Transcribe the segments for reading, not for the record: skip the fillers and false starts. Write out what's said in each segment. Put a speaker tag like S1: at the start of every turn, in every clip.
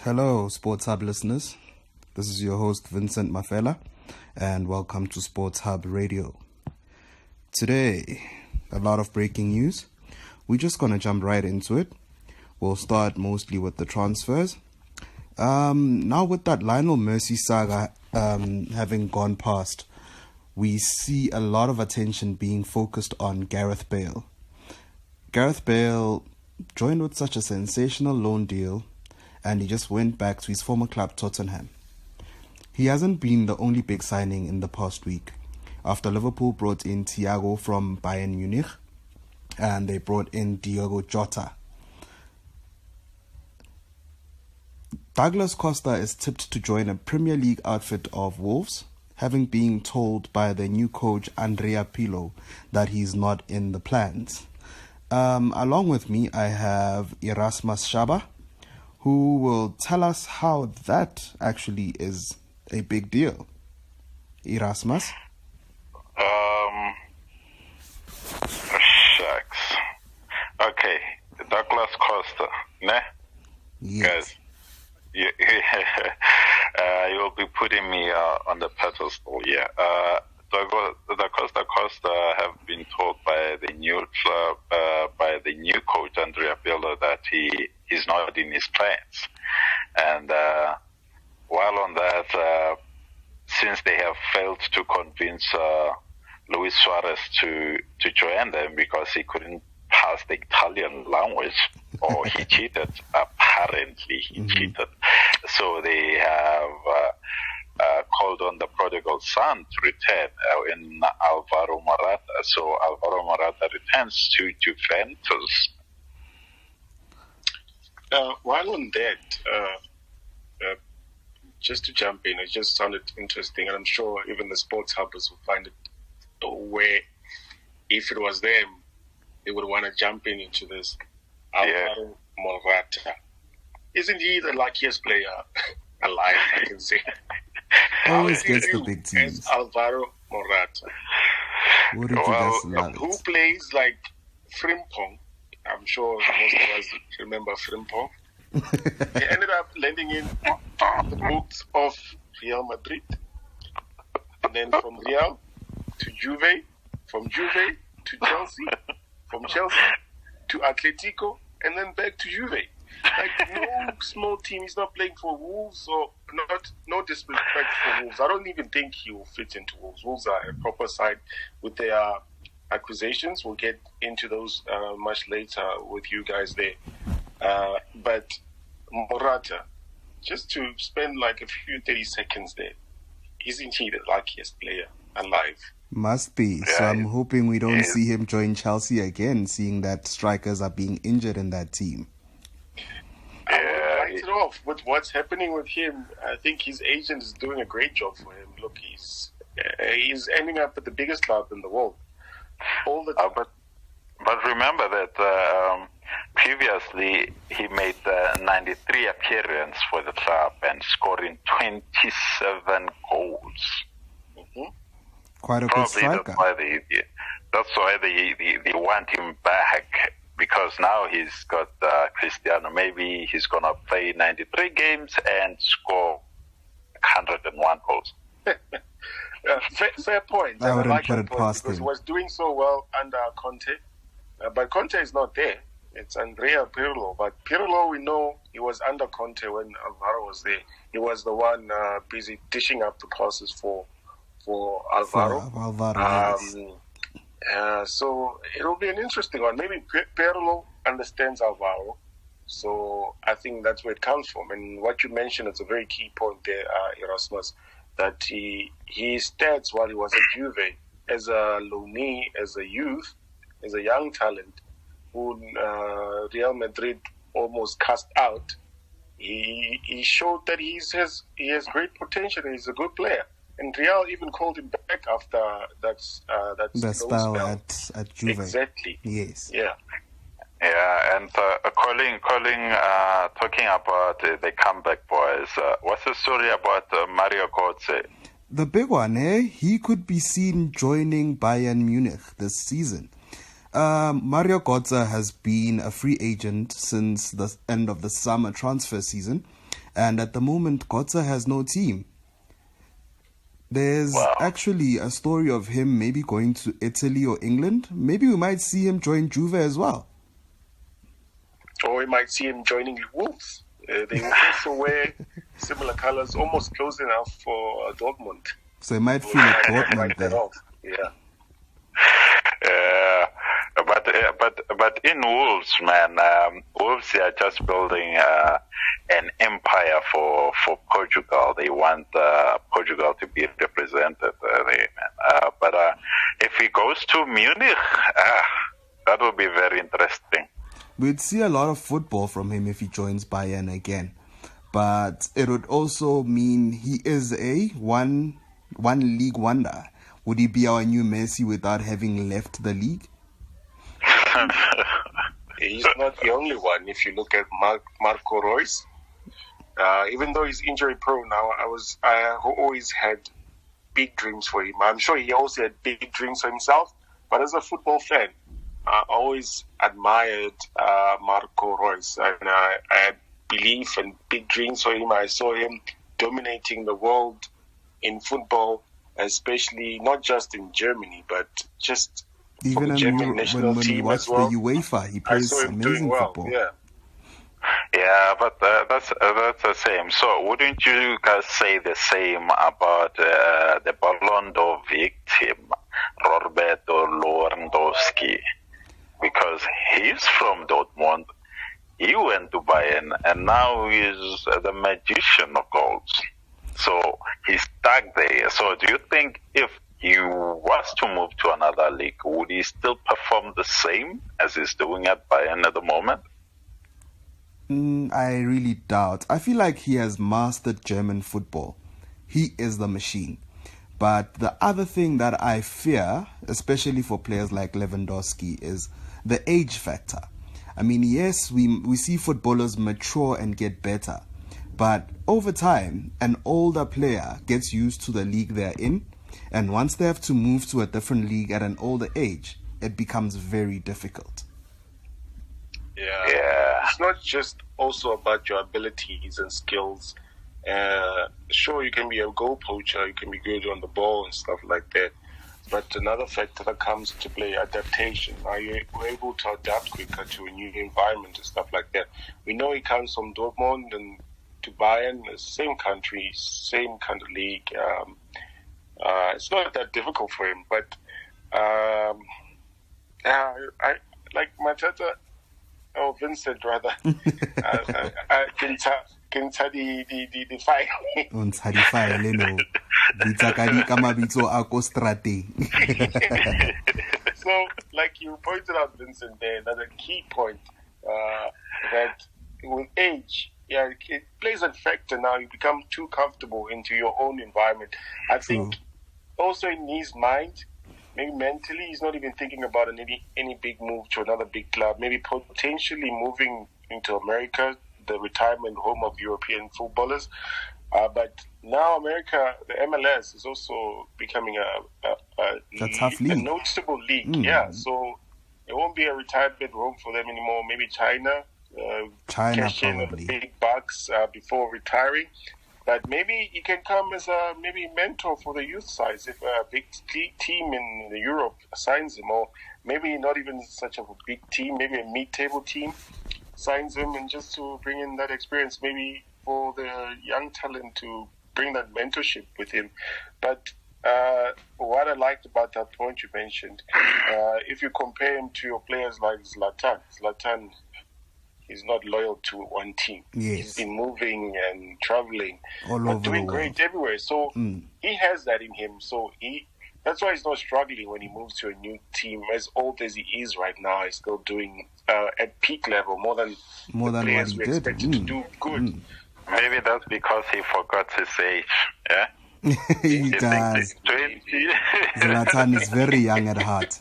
S1: Hello, Sports Hub listeners. This is your host, Vincent Mafela, and welcome to Sports Hub Radio. Today, a lot of breaking news. We're just going to jump right into it. We'll start mostly with the transfers. Now with that Lionel Messi saga having gone past, we see a lot of attention being focused on Gareth Bale. Gareth Bale joined with such a sensational loan deal, and he just went back to his former club, Tottenham. He hasn't been the only big signing in the past week, after Liverpool brought in Thiago from Bayern Munich, and they brought in Diogo Jota. Douglas Costa is tipped to join a Premier League outfit of Wolves, having been told by the new coach Andrea Pirlo that he's not in the plans. Along with me, I have Erasmus Chaba, who will tell us how that actually is a big deal. Erasmus?
S2: Shucks. Okay, Douglas Costa, ne?
S1: Yes.
S2: You'll be putting me on the pedestal, yeah. Costa have been told by the new club, by the new coach Andrea Pirlo, that he's not in his plans. And while on that, since they have failed to convince Luis Suarez to join them because he couldn't pass the Italian language, or he cheated. Apparently, he cheated. So they have called on the prodigal son to return in Alvaro Morata. So Alvaro Morata returns to Juventus.
S3: While on that, just to jump in, it just sounded interesting, and I'm sure even the sports hubbers will find it where, if it was them, they would want to jump into this. Alvaro Morata. Isn't he the luckiest player alive, I can say?
S1: Always gets the big teams.
S3: Alvaro Morata.
S1: What did you guys love?
S3: Who plays like Frimpong? I'm sure most of us remember Frimpong. He ended up landing in the books of Real Madrid. And then from Real to Juve, from Juve to Chelsea, from Chelsea to Atletico, and then back to Juve. Like, no small team. He's not playing for Wolves, or no disrespect for Wolves. I don't even think he will fit into Wolves. Wolves are a proper side with their acquisitions. We'll get into those much later with you guys there. But Morata, just to spend like a few 30 seconds there, isn't he the luckiest player alive?
S1: Must be. So I'm hoping we don't see him join Chelsea again, seeing that strikers are being injured in that team.
S3: I would write it off with what's happening with him. I think his agent is doing a great job for him. Look, he's ending up at the biggest club in the world all the time.
S2: But remember that previously he made 93 appearance for the club and scoring 27 goals.
S1: Quite a good striker.
S2: That's why they want him back, because now he's got Cristiano. Maybe he's going to play 93 games and score 101 goals.
S3: Fair point.
S1: I wouldn't put it past him.
S3: Because he was doing so well under Conte. But Conte is not there. It's Andrea Pirlo. But Pirlo, we know he was under Conte when Alvaro was there. He was the one busy dishing up the passes for Alvaro.
S1: Yes.
S3: So it'll be an interesting one. Maybe Pirlo understands Alvaro. So I think that's where it comes from. And what you mentioned is a very key point there, Erasmus, that his stats while he was at Juve as a loanee, as a youth, as a young talent, who Real Madrid almost cast out, he showed that he has great potential and he's a good player. And Real even called him back after that
S1: spell at Juve.
S3: Exactly.
S1: Yes.
S3: Yeah.
S2: Yeah, and talking about the comeback boys, what's the story about Mario Götze?
S1: The big one, he could be seen joining Bayern Munich this season. Mario Götze has been a free agent since the end of the summer transfer season, And at the moment, Gotza has no team. There's actually a story of him maybe going to Italy or England. Maybe we might see him join Juve as well.
S3: Or we might see him joining Wolves. They also wear similar colors, almost close enough for Dortmund.
S1: So he might feel like Dortmund there.
S3: Yeah.
S2: But in Wolves, man, Wolves are just building an empire for Portugal. They want Portugal to be represented there, man. But if he goes to Munich, that will be very interesting.
S1: We'd see a lot of football from him if he joins Bayern again. But it would also mean he is a one league wonder. Would he be our new Messi without having left the league?
S3: He's not the only one. If you look at Marco Reus, even though he's injury prone now, I always had big dreams for him. I'm sure he also had big dreams for himself. But as a football fan, I always admired Marco Reus, and I had belief and big dreams for him. I saw him dominating the world in football, especially not just in Germany, but just
S1: even
S3: for the German national
S1: when
S3: team
S1: we watch
S3: as well.
S1: the UEFA, he plays amazing football.
S2: Yeah, but that's the same. So wouldn't you guys say the same about the Ballon d'Or victim, Roberto Lewandowski? Because he's from Dortmund, he went to Bayern, and now he's the magician of goals. So he's stuck there. So do you think if he was to move to another league, would he still perform the same as he's doing at Bayern at the moment?
S1: I really doubt. I feel like he has mastered German football. He is the machine. But the other thing that I fear, especially for players like Lewandowski, is the age factor. I mean, yes, we see footballers mature and get better. But over time, an older player gets used to the league they're in. And once they have to move to a different league at an older age, it becomes very difficult.
S3: Yeah. It's not just also about your abilities and skills. Sure, you can be a goal poacher, you can be good on the ball and stuff like that. But another factor that comes to play, adaptation. Are you able to adapt quicker to a new environment and stuff like that? We know he comes from Dortmund and to Bayern, the same country, same kind of league. It's not that difficult for him, but I like Matata, or Vincent rather. I can tell the file.
S1: Untsha di file no. Ditsakadi ka mabitso a ko strateng.
S3: So, like you pointed out, Vincent, there, that's a key point, that with age, it plays a factor now. You become too comfortable into your own environment. I think also in his mind, maybe mentally, he's not even thinking about any big move to another big club. Maybe potentially moving into America, the retirement home of European footballers. But now America, the MLS, is also becoming a
S1: tough league.
S3: A noticeable league. Yeah, so it won't be a retirement home for them anymore. Maybe China cash in the big bucks before retiring. But maybe he can come as a mentor for the youth side if a big team in Europe signs him, or maybe not even such a big team, maybe a mid-table team signs him, and just to bring in that experience, maybe for the young talent to bring that mentorship with him. But what I liked about that point you mentioned, if you compare him to your players like Zlatan, he's not loyal to one team.
S1: Yes.
S3: He's been moving and traveling,
S1: but
S3: doing great everywhere. So he has that in him. So that's why he's not struggling when he moves to a new team. As old as he is right now, he's still doing at peak level more than players we expected to do good.
S2: Maybe that's because he forgot his age. Yeah,
S1: he does.
S2: 20.
S1: Zlatan is very young at heart.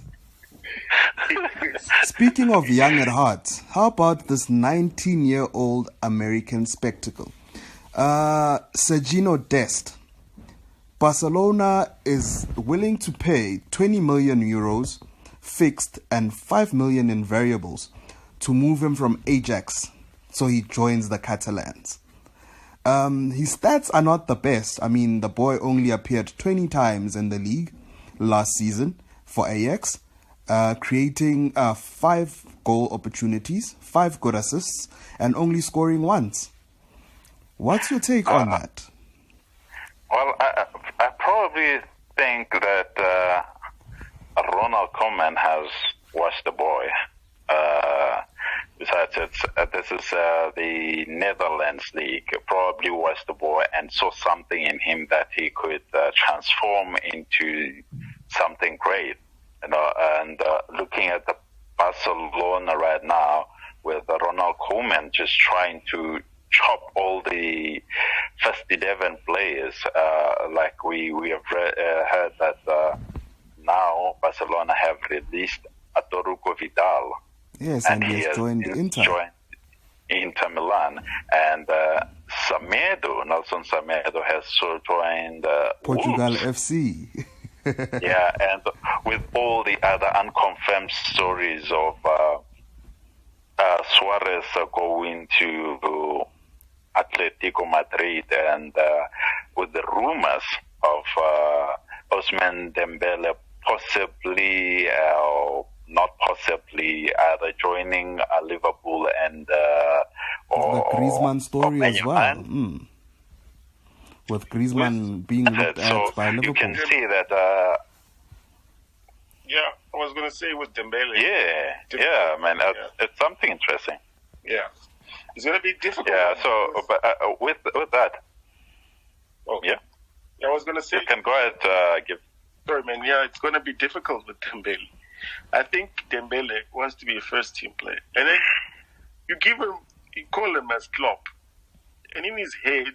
S1: Speaking of young at heart, how about this 19-year-old American spectacle? Sergio Dest. Barcelona is willing to pay 20 million euros fixed and 5 million in variables to move him from Ajax so he joins the Catalans. His stats are not the best. I mean, the boy only appeared 20 times in the league last season for Ajax, creating 5 goal opportunities, 5 good assists, and only scoring once. What's your take on that?
S2: Well, I probably think that Ronald Koeman has watched the boy. Besides, this is the Netherlands league. Probably watched the boy and saw something in him that he could transform into something great. You know, and looking at the Barcelona right now with Ronald Koeman just trying to chop all the first 11 players, like we have heard that now Barcelona have released Arturo Vidal.
S1: Yes, and he has joined Inter.
S2: Joined Inter Milan, and Nelson Semedo has joined
S1: Portugal
S2: Wolves.
S1: FC.
S2: Yeah, and with all the other unconfirmed stories of Suarez going to Atletico Madrid, and with the rumors of Ousmane Dembele possibly, not possibly, either joining Liverpool and
S1: the Griezmann story as well. With Griezmann being looked at by Liverpool.
S2: You can see that.
S3: Yeah, I was going to say with Dembele.
S2: Yeah, man, it's something interesting.
S3: Yeah, it's going to be difficult.
S2: Yeah, so but, with that.
S3: Oh,
S2: yeah.
S3: I was going to say.
S2: You can go ahead. Give.
S3: Sorry, man. Yeah, it's going to be difficult with Dembele. I think Dembele wants to be a first-team player, and then you call him as Klopp, and in his head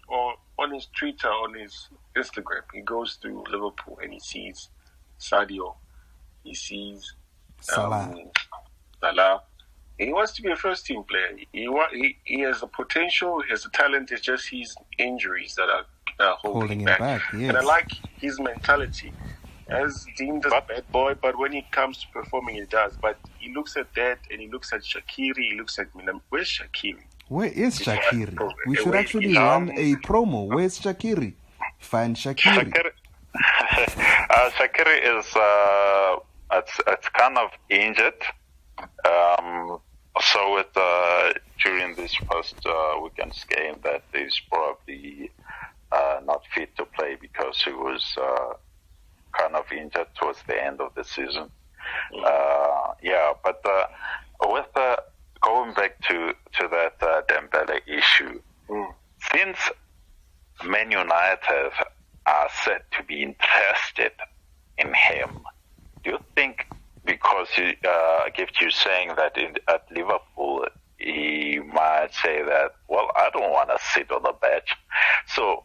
S3: or on his Twitter, on his Instagram, he goes to Liverpool and he sees Sadio, he sees
S1: Salah.
S3: He wants to be a first-team player. He has the potential, he has the talent. It's just his injuries that are holding him back.
S1: Yes.
S3: And I like his mentality. As deemed as a bad boy, but when it comes to performing, he does. But he looks at that, and he looks at Shaqiri, he looks at Minam. Where's Shaqiri?
S1: Where is Shaqiri? We should actually run a promo. Where's Shaqiri? Find Shaqiri.
S2: Shaqiri is it's kind of injured. So during this first weekend's game, that he's probably not fit to play because he was kind of injured towards the end of the season. But with going back to that Dembele issue, since Man United are said to be interested in him, do you think because you're saying that at Liverpool he might say that, well, I don't want to sit on the bench, so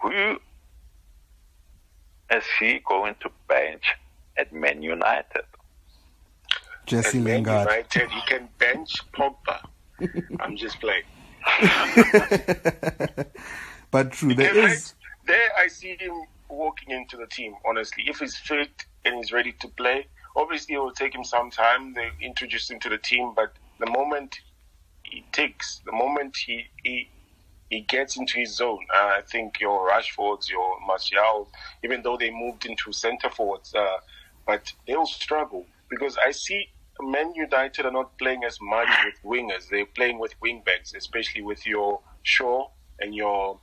S2: who is he going to bench at Man United?
S1: Jesse
S3: at
S1: Lingard.
S3: Man United, he can bench Pogba. I'm just playing.
S1: But true,
S3: there I see him walking into the team, honestly. If he's fit and he's ready to play, obviously it will take him some time. They introduce him to the team, but the moment he ticks, the moment he gets into his zone, I think your Rashfords, your Martial, even though they moved into centre forwards, but they'll struggle because I see Man United are not playing as much with wingers. They're playing with wing backs, especially with your Shaw and your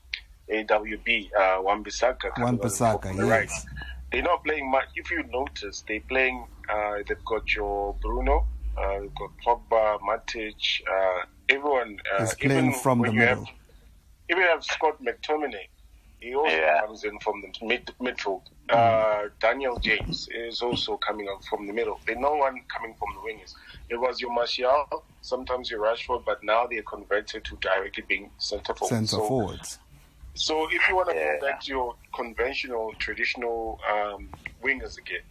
S3: AWB, Wan-Bissaka,
S1: yes.
S3: Right. They're not playing much. If you notice, they're playing, they've got your Bruno, they've got Pogba, Matic, everyone.
S1: Is playing from the middle.
S3: If you have Scott McTominay, he also comes in from the midfield. Daniel James is also coming out from the middle. There's no one coming from the wingers. It was your Martial, sometimes your Rashford, but now they're converted to directly being centre forwards. So if you want to go back to your conventional, traditional wingers again,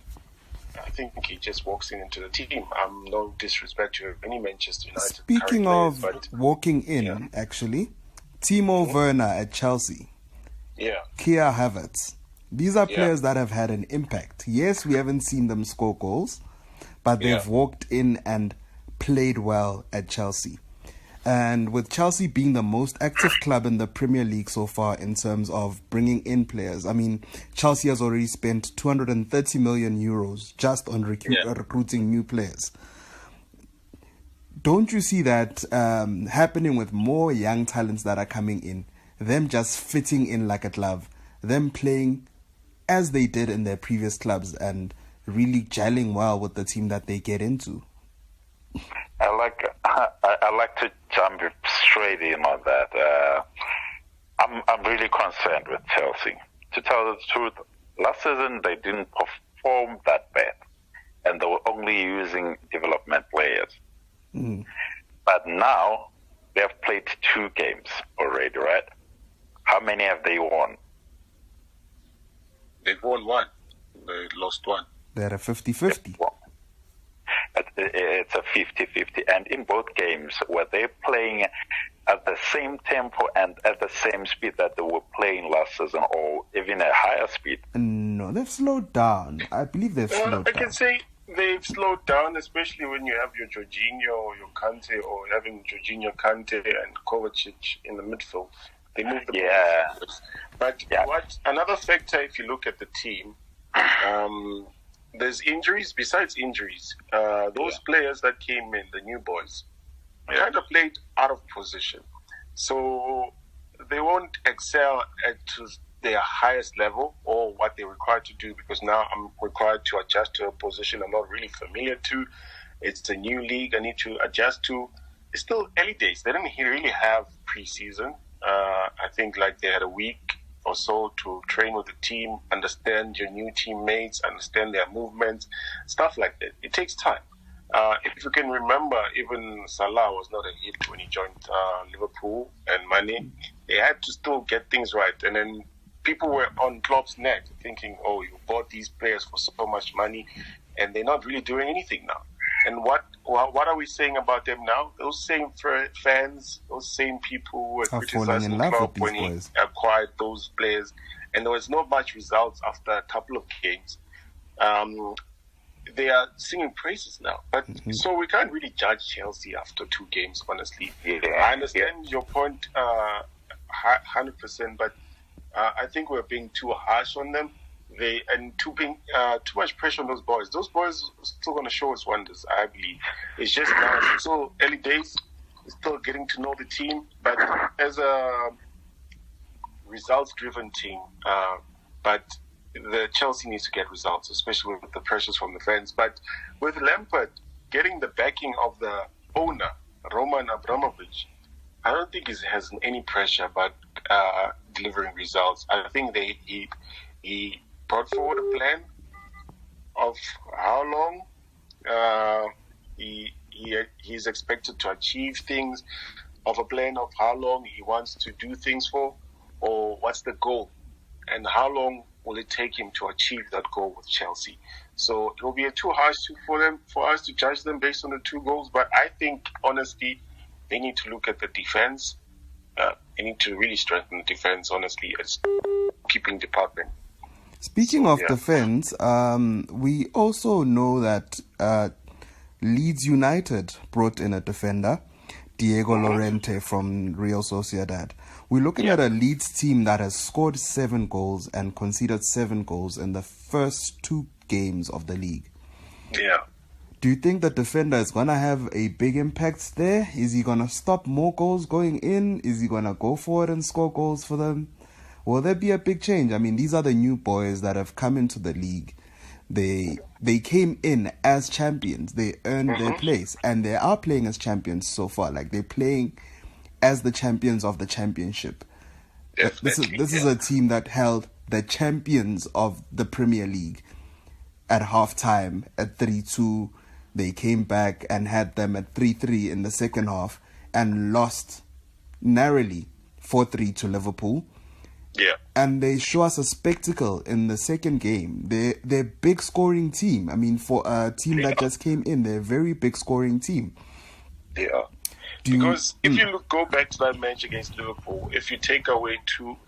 S3: I think he just walks into the team. No disrespect to any Manchester United.
S1: Speaking of walking in, actually, Timo Werner at Chelsea.
S3: Yeah.
S1: Kia Havertz. These are players that have had an impact. Yes, we haven't seen them score goals, but they've walked in and played well at Chelsea. And with Chelsea being the most active club in the Premier League so far in terms of bringing in players, I mean, Chelsea has already spent 230 million euros just on recruiting new players. Don't you see that happening with more young talents that are coming in, them just fitting in like a glove, them playing as they did in their previous clubs and really gelling well with the team that they get into?
S2: I like to jump straight in on that. I'm really concerned with Chelsea. To tell the truth, last season they didn't perform that bad, and they were only using development players. But now they have played 2 games already, right? How many have they won?
S3: They've won 1. They lost 1.
S1: They're a 50-50.
S2: It's a 50-50. And in both games, were they playing at the same tempo and at the same speed that they were playing last season, or even a higher speed?
S1: No, they've slowed down. I believe they've slowed down.
S3: I can say they've slowed down, especially when you have your Jorginho or your Kante, or having Jorginho, Kante, and Kovacic in the midfield. They move the ball. But what another factor, if you look at the team, there's injuries. Besides injuries, those players that came in, the new boys, kind of played out of position. So they won't excel at their highest level or what they're required to do, because now I'm required to adjust to a position I'm not really familiar to. It's a new league I need to adjust to. It's still early days. They didn't really have preseason. I think like they had a week or so to train with the team, understand your new teammates, understand their movements, stuff like that. It takes time. If you can remember, even Salah was not a hit when he joined Liverpool, and Mane. They had to still get things right. And then people were on Klopp's neck thinking, oh, you bought these players for so much money, and they're not really doing anything now. And what are we saying about them now? Those same fans, those same people who were criticizing Klopp when he acquired those players, and there was not much results after a couple of games. They are singing praises now. But so we can't really judge Chelsea after 2 games, honestly. I understand your point 100%, but I think we're being too harsh on them. Too much pressure on those boys. Those boys are still going to show us wonders, I believe. It's just now, it's still early days. We're still getting to know the team. But as a results-driven team, but the Chelsea needs to get results, especially with the pressures from the fans. But with Lampard getting the backing of the owner, Roman Abramovich, I don't think he has any pressure about delivering results. I think he brought forward a plan of how long he's expected to achieve things, of a plan of how long he wants to do things for, or what's the goal, and how long will it take him to achieve that goal with Chelsea. So it will be too harsh for us to judge them based on the 2 goals. But I think, honestly, they need to look at the defense. They need to really strengthen the defense, honestly, as keeping department.
S1: Speaking of defense, we also know that Leeds United brought in a defender, Diego Llorente from Real Sociedad. We're looking at a Leeds team that has scored 7 goals and conceded 7 goals in the first 2 games of the league.
S3: Yeah.
S1: Do you think the defender is going to have a big impact there? Is he going to stop more goals going in? Is he going to go forward and score goals for them? Will there be a big change? I mean, these are the new boys that have come into the league. They came in as champions. They earned their place, and they are playing as champions so far. Like, they're playing as the champions of the championship. This is a team that held the champions of the Premier League at halftime at 3-2. They came back and had them at 3-3 in the second half and lost narrowly 4-3 to Liverpool.
S3: Yeah.
S1: And they show us a spectacle in the second game. They're a big scoring team. I mean, for a team that just came in, they're a very big scoring team.
S3: Yeah. Because if you go back to that match against Liverpool, if you take away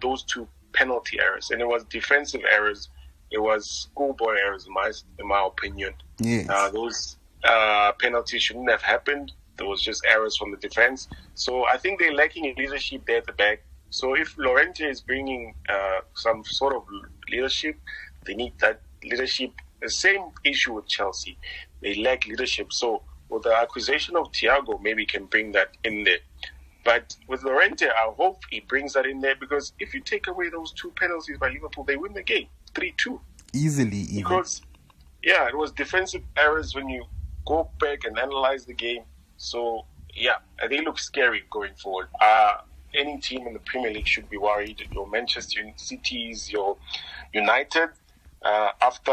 S3: those 2 penalty errors, and it was defensive errors, it was schoolboy errors in my opinion.
S1: Yes.
S3: Those penalties shouldn't have happened. There was just errors from the defense. So I think they're lacking in leadership there at the back. So if Llorente is bringing some sort of leadership, they need that leadership. The same issue with Chelsea. They lack leadership. So with the acquisition of Thiago, maybe can bring that in there. But with Llorente, I hope he brings that in there, because if you take away those 2 penalties by Liverpool, they win the game 3-2.
S1: Easily, even.
S3: Because, it was defensive errors when you go back and analyze the game. So, they look scary going forward. Any team in the Premier League should be worried. Your Manchester Cities, your United, after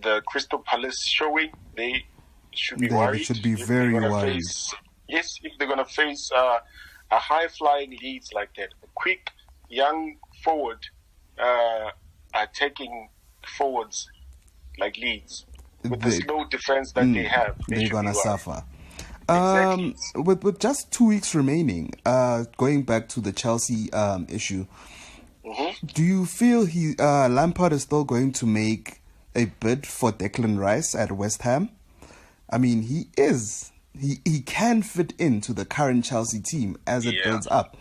S3: the Crystal Palace showing, they should be worried.
S1: They should be very worried.
S3: If they're going to face a high-flying Leeds like that, a quick, young forward, attacking forwards like Leeds, with the slow defense that they have,
S1: they're going to suffer.
S3: Exactly.
S1: With just 2 weeks remaining, going back to the Chelsea issue, do you feel Lampard is still going to make a bid for Declan Rice at West Ham? I mean, he is. He can fit into the current Chelsea team as it builds up.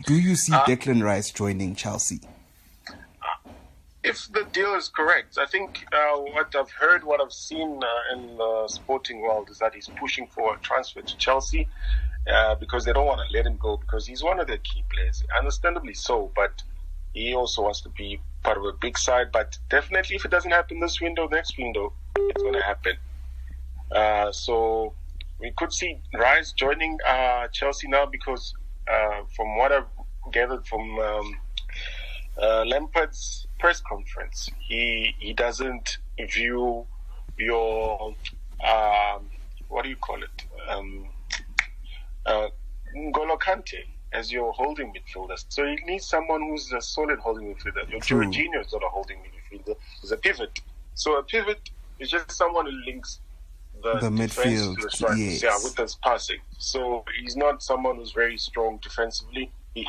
S1: Do you see Declan Rice joining Chelsea?
S3: If the deal is correct, I think what I've heard, what I've seen in the sporting world is that he's pushing for a transfer to Chelsea because they don't want to let him go, because he's one of their key players. Understandably so, but he also wants to be part of a big side. But definitely, if it doesn't happen this window, next window, it's going to happen. So we could see Rice joining Chelsea now, because from what I've gathered from Lampard's press conference, he doesn't view your what do you call it, N'Golo Kante as your holding midfielder. So you need someone who's a solid holding midfielder. Your Jorginho is not a holding midfielder; he's a pivot. So a pivot is just someone who links the
S1: midfield,
S3: to the strikers, with his passing. So he's not someone who's very strong defensively. He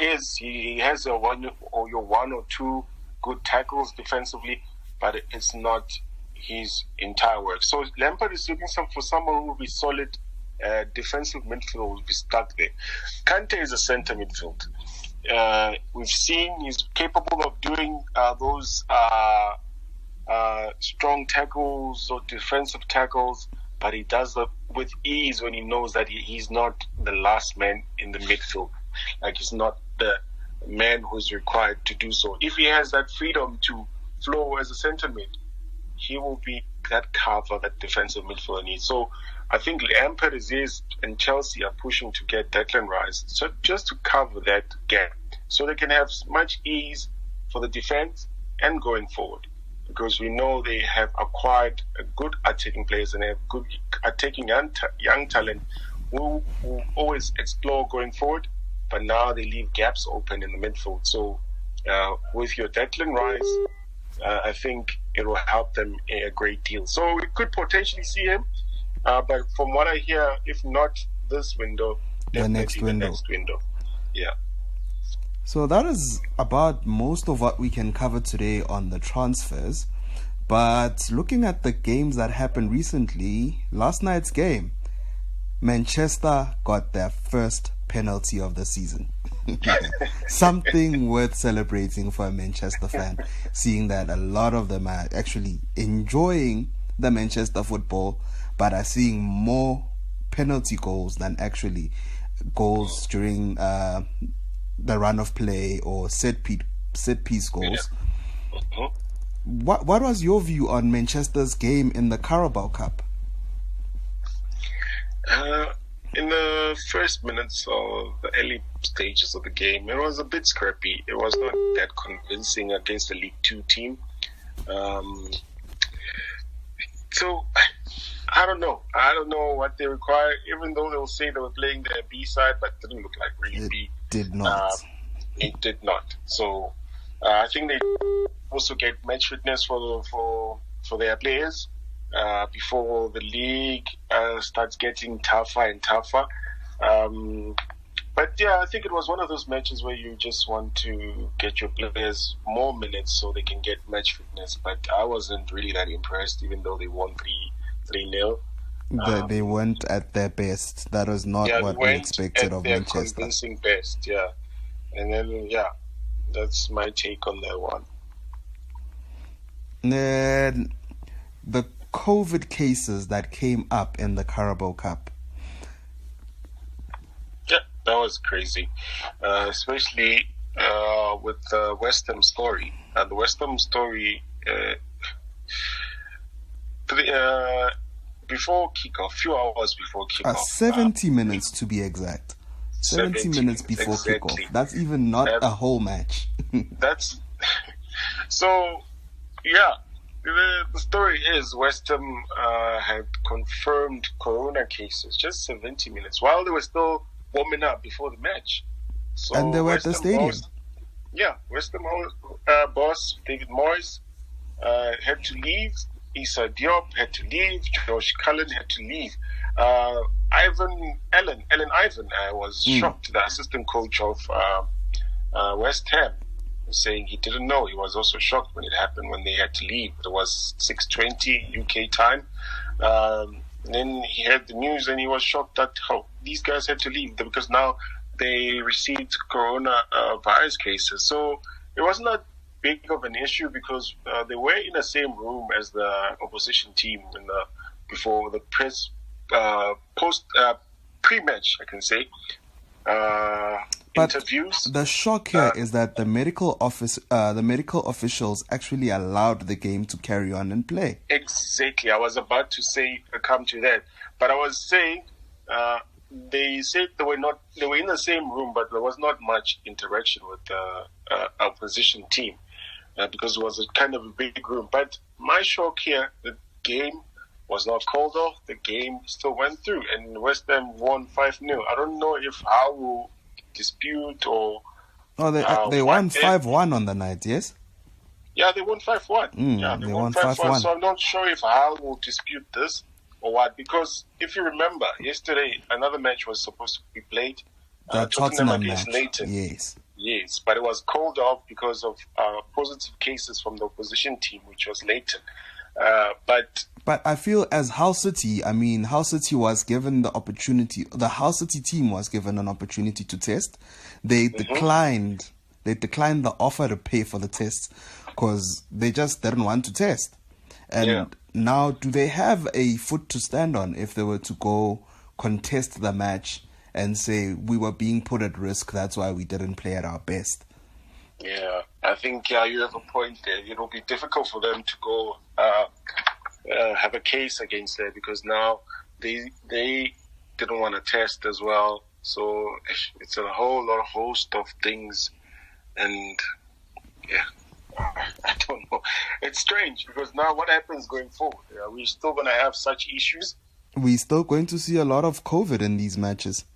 S3: has your one or two good tackles defensively, but it's not his entire work. So Lampard is looking for someone who will be solid defensive midfield, will be stuck there. Kante is a centre midfield. We've seen he's capable of doing those strong tackles or defensive tackles, but he does that with ease when he knows that he's not the last man in the midfield. Like, he's not the man who's required to do so. If he has that freedom to flow as a centre mid, he will be that cover that defensive midfielder needs. So I think Lampard and Chelsea are pushing to get Declan Rice, so just to cover that gap, so they can have much ease for the defense and going forward. Because we know they have acquired a good attacking players and they have good attacking young talent who always explore going forward, but now they leave gaps open in the midfield. So with your Declan Rice, I think it will help them a great deal. So we could potentially see him, but from what I hear, if not this window,
S1: the next window.
S3: Yeah.
S1: So that is about most of what we can cover today on the transfers. But looking at the games that happened recently, last night's game, Manchester got their first penalty of the season. Something worth celebrating for a Manchester fan, seeing that a lot of them are actually enjoying the Manchester football, but are seeing more penalty goals than actually goals during the run of play or set piece goals.
S3: Yeah.
S1: What was your view on Manchester's game in the Carabao Cup?
S3: In the first minutes or the early stages of the game, it was a bit scrappy. It was not that convincing against a League 2 team. So I don't know. I don't know what they require, even though they'll say they were playing their B side, but it didn't look like really B.
S1: Did not.
S3: It did not. So I think they also get match fitness for their players before the league starts getting tougher and tougher. But yeah, I think it was one of those matches where you just want to get your players more minutes so they can get match fitness. But I wasn't really that impressed, even though they won 3-0.
S1: They weren't at their best. That was not what we expected of Manchester.
S3: Convincing best, yeah. And then, that's my take on that one.
S1: Then the COVID cases that came up in the Carabao Cup.
S3: Yeah, that was crazy, especially with the West Ham story. The West Ham story, before kickoff, few hours before kickoff.
S1: 70 minutes to be exact. 70 minutes before kickoff. That's even not a whole match.
S3: That's so. Yeah, the story is West Ham had confirmed corona cases just 70 minutes while they were still warming up before the match. So
S1: and they were at the stadium.
S3: West Ham boss David Moyes had to leave. Issa Diop had to leave. Josh Cullen had to leave. Allen Ivan was shocked. The assistant coach of West Ham, saying he didn't know. He was also shocked when it happened, when they had to leave. It was 6:20 UK time. Then he heard the news and he was shocked that these guys had to leave because now they received corona virus cases. So it was not big of an issue because they were in the same room as the opposition team before the press pre-match, I can say.
S1: But
S3: interviews.
S1: The shock here is that the medical officials actually allowed the game to carry on and play.
S3: Exactly. I was about to come to that, but I was saying they said they were in the same room, but there was not much interaction with the opposition team because it was a kind of a big room. But my shock here, the game was not called off. The game still went through, and West Ham won 5-0. I don't know if I will dispute or
S1: they won 5-1 on the night. Yes.
S3: Yeah, they won 5-1. They won 5-1. So I'm not sure if I will dispute this or what, because if you remember, yesterday another match was supposed to be played.
S1: The Tottenham
S3: against
S1: match.
S3: Leighton. Yes, but it was called off because of positive cases from the opposition team, which was Leighton. But
S1: I feel as Hull City was given the opportunity. The Hull City team was given an opportunity to test. They declined. They declined the offer to pay for the tests because they just didn't want to test. And now, do they have a foot to stand on if they were to go contest the match and say we were being put at risk? That's why we didn't play at our best.
S3: Yeah, I think you have a point there. It'll be difficult for them to go have a case against that because now they didn't want to test as well. So it's a host of things, and I don't know. It's strange because now what happens going forward? Are we still going to have such issues?
S1: We're still going to see a lot of COVID in these matches.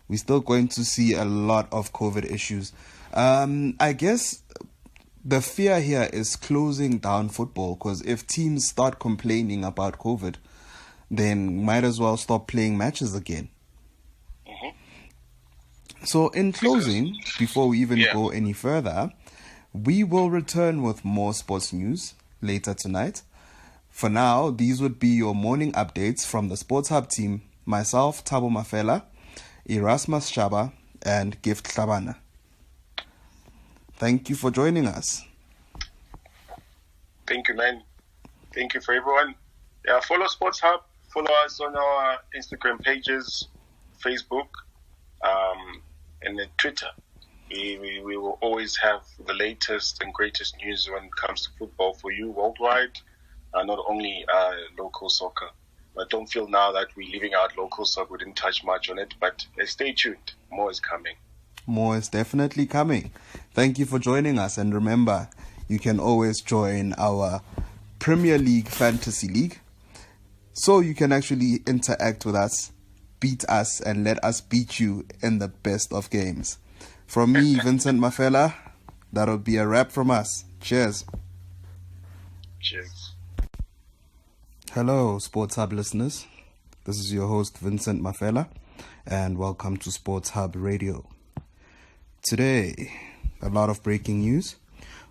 S1: We're still going to see a lot of COVID issues. I guess the fear here is closing down football because if teams start complaining about COVID, then might as well stop playing matches again. So in closing, before we even go any further, we will return with more sports news later tonight. For now, these would be your morning updates from the Sports Hub team. Myself, Thabo Mafela, Erasmus Chaba, and Gift Tlhabane. Thank you for joining us.
S3: Thank you, man. Thank you for everyone. Follow Sports Hub. Follow us on our Instagram pages, Facebook, and then Twitter. We will always have the latest and greatest news when it comes to football for you worldwide, not only local soccer. But don't feel now that we're leaving out local soccer. We didn't touch much on it, but stay tuned. More is coming.
S1: More is definitely coming. Thank you for joining us. And remember, you can always join our Premier League Fantasy League. So you can actually interact with us, beat us, and let us beat you in the best of games. From me, Vincent Mafela, that'll be a wrap from us. Cheers.
S3: Cheers.
S1: Hello, Sports Hub listeners. This is your host, Vincent Mafela, and welcome to Sports Hub Radio. Today, a lot of breaking news.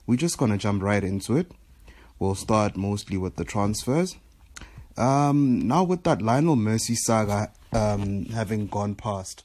S1: We're just going to jump right into it. We'll start mostly with the transfers. Now with that Lionel Messi saga having gone past,